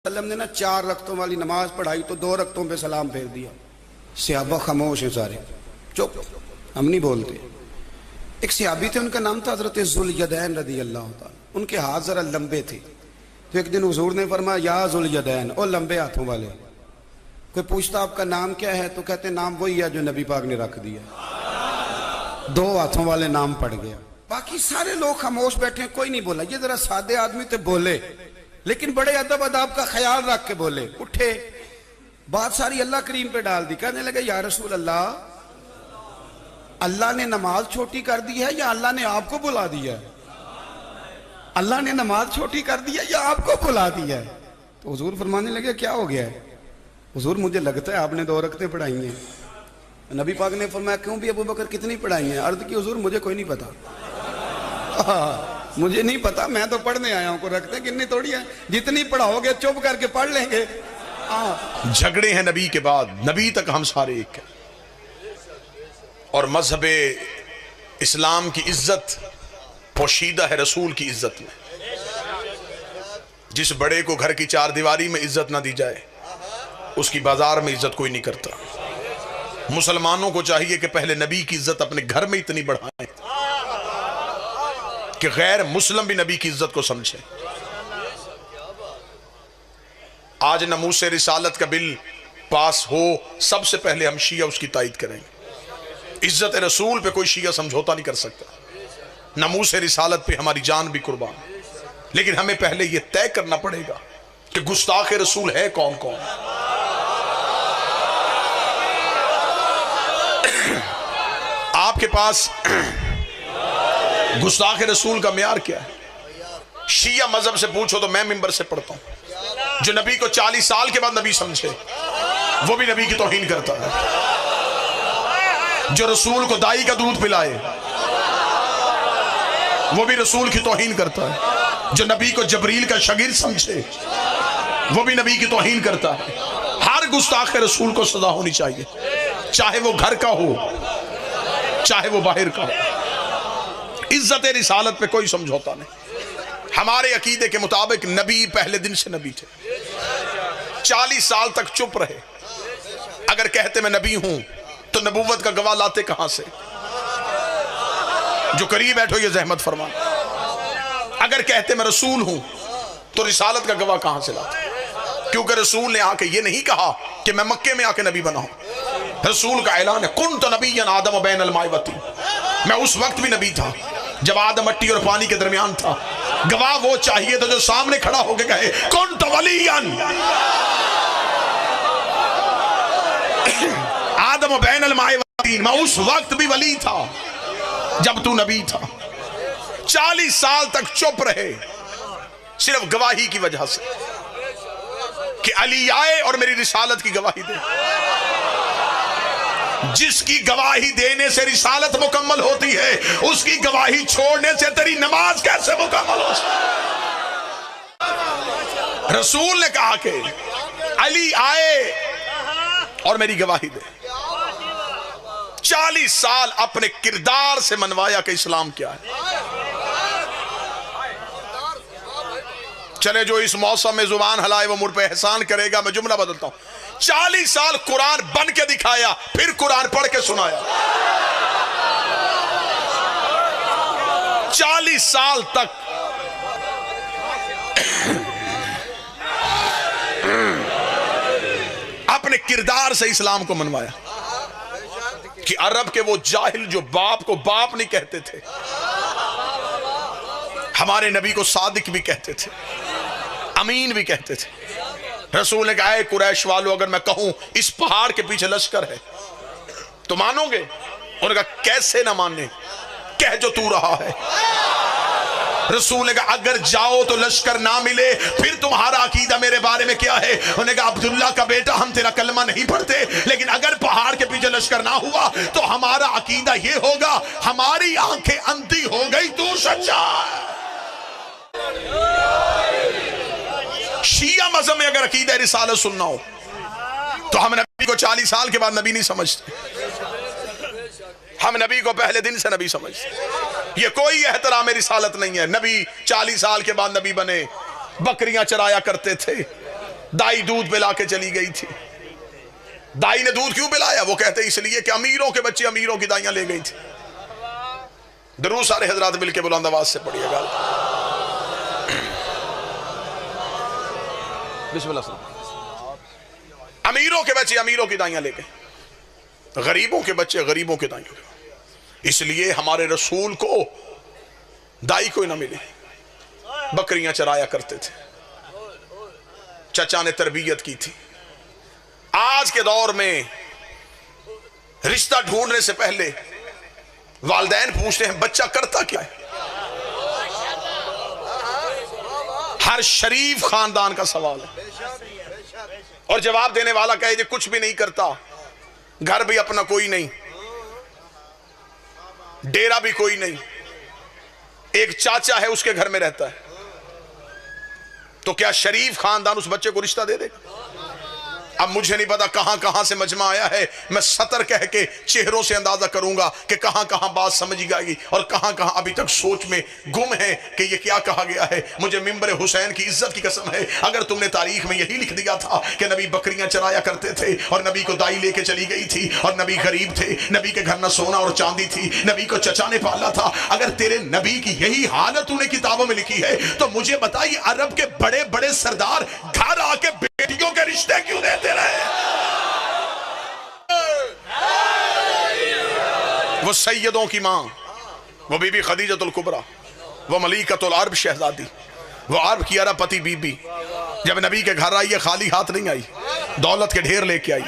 वसल्लम ने ना 4 रकतों वाली नमाज पढ़ाई तो 2 रकतों पे सलाम फेर दिया। सहाबा खामोश हैं सारे, चुप, हम नहीं बोलते। एक सहाबी थे, उनका नाम था हजरत जुल्यदैन रदी अल्लाह ताला। उनके हाथ जरा लंबे थे, तो एक दिन हुजूर ने फरमाया या जुल्यदैन, ओ लंबे हाथों वाले। कोई पूछता आपका नाम क्या है, तो कहते नाम वही है जो नबी पाक ने रख दिया। 2 हाथों वाले नाम पड़ गया। बाकी सारे लोग खामोश बैठे, कोई नहीं बोला। ये जरा सादे आदमी थे, बोले, लेकिन बड़े अदब अदाब का ख्याल रख के बोले। उठे, बात सारी अल्लाह करीम पे डाल दी। कहने लगे या रसूल अल्लाह, अल्लाह ने नमाज छोटी कर दी है या अल्लाह ने आपको बुला दिया है? अल्लाह ने नमाज छोटी कर दी है या आपको बुला दिया है? तो हुजूर फरमाने लगे क्या हो गया है? हुजूर मुझे लगता है आपने 2 रकतें पढ़ाई हैं। नबी पाक ने फरमाया क्यों भी अबू बकर, कितनी पढ़ाई हैं? अर्ज की हुजूर मुझे कोई नहीं पता, मुझे नहीं पता, मैं तो पढ़ने आया हूं, को रखते कितनी थोड़ी है, जितनी पढ़ाओगे चुप करके पढ़ लेंगे। झगड़े हैं नबी के बाद, नबी तक हम सारे एक हैं। और मजहब इस्लाम की इज्जत पोशीदा है रसूल की इज्जत में। जिस बड़े को घर की 4 दीवारी में इज्जत ना दी जाए, उसकी बाजार में इज्जत कोई नहीं करता। मुसलमानों को चाहिए कि पहले नबी की इज्जत अपने घर में इतनी बढ़ाएं कि गैर मुस्लिम भी नबी की इज्जत को समझे। आज नमूसे रिसालत का बिल पास हो, सबसे पहले हम शिया उसकी तायद करेंगे। इज्जत रसूल पे कोई शिया समझौता नहीं कर सकता। नमूसे रिसालत पे हमारी जान भी कुर्बान। लेकिन हमें पहले यह तय करना पड़ेगा कि गुस्ताख रसूल है कौन कौन। आपके पास गुस्ताख रसूल का म्यार क्या है? शिया मजहब से पूछो तो मैं मिंबर से पढ़ता हूं। जो नबी को 40 साल के बाद नबी समझे, वो भी नबी की तौहीन करता है। जो रसूल को दाई का दूध पिलाए, वो भी रसूल की तौहीन करता है। जो नबी को जबरील का शागिर्द समझे, वो भी नबी की तौहीन करता है। हर गुस्ताख रसूल को सजा होनी चाहिए, चाहे वो घर का हो चाहे वो बाहर का हो। इज्जत रिसालत पे कोई समझौता नहीं। हमारे अकीदे के मुताबिक नबी पहले दिन से नबी थे। 40 साल तक चुप रहे। अगर कहते मैं नबी हूं तो नबूवत का गवाह लाते कहां से? जो करीब बैठो ये जहमत फरमाना। अगर कहते मैं रसूल हूं तो रिसालत का गवाह कहां से लाते? क्योंकि रसूल ने आके ये नहीं कहा कि मैं मक्के में आके नबी बना हूं। रसूल का ऐलान है कुन्त नबिय्यन आदम बैनल माई वतीन। मैं उस वक्त भी नबी था जब आदम मट्टी और पानी के दरमियान था। गवाह वो चाहिए तो जो सामने खड़ा होकर कहे कुन्त वलियन आदम बैनल माई वतीन। मैं उस वक्त भी वली था जब तू नबी था। 40 साल तक चुप रहे सिर्फ गवाही की वजह से कि अली आए और मेरी रिसालत की गवाही दे। जिसकी गवाही देने से रिसालत मुकम्मल होती है, उसकी गवाही छोड़ने से तेरी नमाज कैसे मुकम्मल हो सकती? रसूल ने कहा कि अली आए और मेरी गवाही दे। 40 साल अपने किरदार से मनवाया कि इस्लाम क्या है। चले जो इस मौसम में जुबान हलाए वो मुझ पे एहसान करेगा। मैं जुमला बदलता हूं। 40 साल कुरान बन के दिखाया, फिर कुरान पढ़ के सुनाया। 40 साल तक अपने किरदार से इस्लाम को मनवाया कि अरब के वो जाहिल जो बाप को बाप नहीं कहते थे, हमारे नबी को सादिक भी कहते थे, अमीन भी कहते थे। रसूल ने कहा कुरैश वालों, अगर मैं कहूं इस पहाड़ के पीछे लश्कर है तो मानोगे? उन्होंने कहा कैसे ना माने, कह जो तू रहा है। रसूल ने कहा अगर जाओ तो लश्कर ना मिले, फिर तुम्हारा अकीदा मेरे बारे में क्या है? उन्होंने कहा अब्दुल्ला का बेटा, हम तेरा कलमा नहीं पढ़ते, लेकिन अगर पहाड़ के पीछे लश्कर ना हुआ तो हमारा अकीदा ये होगा, हमारी आंखें अंधी हो गई, तू सच्चा। शिया मज़हब में अगर अकीदा रिसालत सुनना हो तो हम नबी को 40 साल के बाद नबी नहीं समझते। हम नबी को पहले दिन से नबी समझते। ये कोई एहतराम रिसालत नहीं है। नबी 40 साल के बाद नबी बने, बकरियां चराया करते थे, दाई दूध पिला के चली गई थी। दाई ने दूध क्यों पिलाया? वो कहते इसलिए कि अमीरों के बच्चे अमीरों की दाइयां ले गई थी। दरूद सारे हजरात मिलके बुलंद आवाज से पढ़िएगा। बिस्मिल्लाह। अमीरों के बच्चे अमीरों की दाइयां ले गए, गरीबों के बच्चे गरीबों के दाइयां ले गए। इसलिए हमारे रसूल को दाई कोई ना मिले, बकरियां चराया करते थे, चचा ने तरबियत की थी। आज के दौर में रिश्ता ढूंढने से पहले वालिदैन पूछते हैं बच्चा करता क्या है। हर शरीफ खानदान का सवाल है और जवाब देने वाला कहे जे कुछ भी नहीं करता, घर भी अपना कोई नहीं, डेरा भी कोई नहीं, एक चाचा है उसके घर में रहता है, तो क्या शरीफ खानदान उस बच्चे को रिश्ता दे देगा? अब मुझे नहीं पता कहां कहां से मजमा आया है, मैं सतर कह के चेहरों से अंदाजा करूंगा कि कहां कहां बात समझ गई और कहां कहां अभी तक सोच में गुम है कि ये क्या कहा गया है। मुझे मिंबर हुसैन की इज्जत की कसम है, अगर तुमने तारीख में यही लिख दिया था कि नबी बकरियां चराया करते थे और नबी को दाई लेके चली गई थी और नबी गरीब थे, नबी के घर न सोना और चांदी थी, नबी को चचा ने पाला था, अगर तेरे नबी की यही हालत तूने किताबों में लिखी है तो मुझे बताइए अरब के बड़े बड़े सरदार घर आके बेटियों के रिश्ते क्यों देते रहे? वो सैयदों की मां, वो बीबी खदीजतुल कुबरा, वो मलिकतुल अरब शहजादी, वो अरब की अरबपति बीबी, जब नबी के घर आई है खाली हाथ नहीं आई, दौलत के ढेर लेके आई,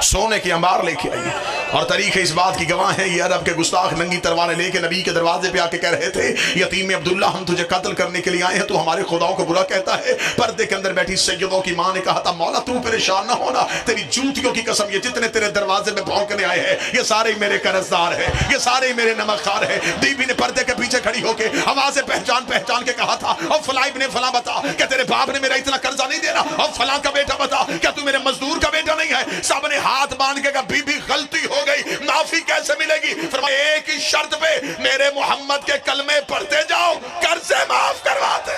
सोने की अंबार लेके आई। और तरीके इस बात की गवाह है, ये अरब के गुस्ताख नंगी तलवारें लेके नबी के दरवाजे पे आके कह रहे थे यतीम अब्दुल्ला हम तुझे कत्ल करने के लिए आए हैं, तू हमारे खुदाओं को बुरा कहता है। पर्दे के अंदर बैठी सैयदों की मां ने कहा था मौला तू परेशान ना होना, तेरी जूतियों की कसम ये जितने तेरे दरवाजे में भौंकने आए हैं ये सारे ही मेरे कर्जदार है, ये सारे ही मेरे नमकखार है। बीबी ने पर्दे के पीछे खड़ी होके आवाज पहचान पहचान के कहा था और फला इब्ने फला बता, क्या तेरे बाप ने मेरा इतना कर्जा नहीं देना? और फला का बेटा बता, क्या तू मेरे मजदूर का बेटा नहीं है? सब ने हाथ बांध के कहा बीबी गलती हो गई, माफी कैसे मिलेगी? फरमाया एक ही शर्त पे मेरे मोहम्मद के कलमे पढ़ते जाओ, कर्जे माफ करवाते।